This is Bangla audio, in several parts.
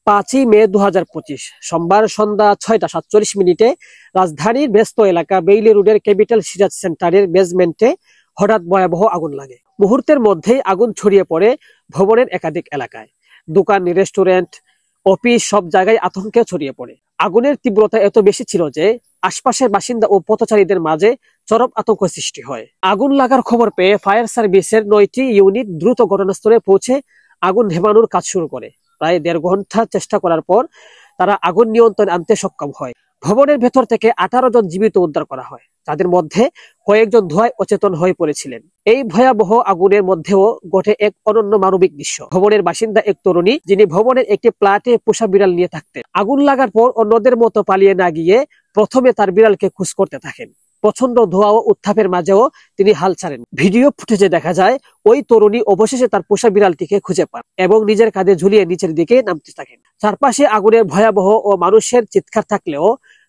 5ই মে 2025 সোমবার সন্ধ্যা 6টা 47 মিনিটে রাজধানীর ব্যস্ত এলাকা বেইলি রোডের ক্যাপিটাল সিরাজ সেন্টারের বেসমেন্টে হঠাৎ ভয়াবহ আগুন লাগে। মুহূর্তের মধ্যেই আগুন ছড়িয়ে পড়ে ভবনের একাধিক এলাকায়। দোকান, রেস্টুরেন্ট, অফিস সব জায়গায় আতঙ্কে ছড়িয়ে পড়ে। আগুনের তীব্রতা এত বেশি ছিল যে আশপাশের বাসিন্দা ও পথচারীদের মাঝে চরম আতঙ্ক সৃষ্টি হয়। আগুন লাগার খবর পেয়ে ফায়ার সার্ভিসের 9টি ইউনিট দ্রুত ঘটনাস্থলে পৌঁছে আগুন নেভানোর কাজ শুরু করে। প্রায় 1.5 ঘন্টা চেষ্টা করার পর তারা আগুন নিয়ন্ত্রণে আনতে সক্ষম হয়। ভবনের ভেতর থেকে 18 জন জীবিত উদ্ধার করা হয়, যাদের মধ্যে কয়েকজন ধোঁয়ায় অচেতন হয়ে পড়েছিলেন। এই ভয়াবহ আগুনের মধ্যেও ঘটে এক অনন্য মানবিক দৃশ্য। ভবনের বাসিন্দা এক তরুণী, যিনি ভবনের একটি ফ্ল্যাটে পোষা বিড়াল নিয়ে থাকতেন, আগুন লাগার পর অন্যদের মতো পালিয়ে না গিয়ে প্রথমে তার বিড়ালকে খোঁজ করতে থাকেন। প্রচন্ড ধোঁয়া ও উত্তাপের মাঝেও তিনি হাল ছাড়েন। ভিডিও ফুটেজে দেখা যায় ওই তরুণী অবশেষে তার পোষা বিড়ালটিকে খুঁজে পান এবং নিজের কাঁধে ঝুলিয়ে নিচের দিকে নামতে থাকেন। চারপাশে আগুনের ভয়াবহ ও মানুষের চিৎকার থাকলেও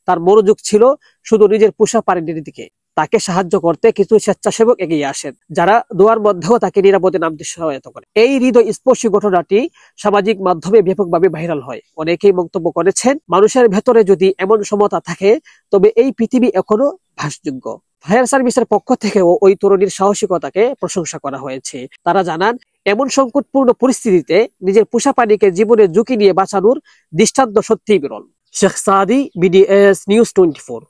তার মনোযোগ ছিল শুধু নিজের পোষা প্রাণীর দিকে। তাকে সাহায্য করতে কিছু স্বেচ্ছাসেবক এগিয়ে আসেন, যারা দোয়ার মধ্যেও তাকে নিরাপদে নামতে সহায়তা করে। এই হৃদয়স্পর্শী ঘটনাটি সামাজিক মাধ্যমে ব্যাপকভাবে ভাইরাল হয়। অনেকেই মন্তব্য করেছেন, মানুষের ভেতরে যদি এমন সমতা থাকে তবে এই পৃথিবী এখনো ভাসযোগ্য। ফায়ার সার্ভিসের পক্ষ থেকেও ওই তরুণীর সাহসিকতাকে প্রশংসা করা হয়েছে। তারা জানান, এমন সংকটপূর্ণ পরিস্থিতিতে নিজের পোষা প্রাণীকে জীবনের ঝুঁকি নিয়ে বাঁচানোর দৃষ্টান্ত সত্যিই বিরল। শেখ সাদি, BDS নিউজ 24।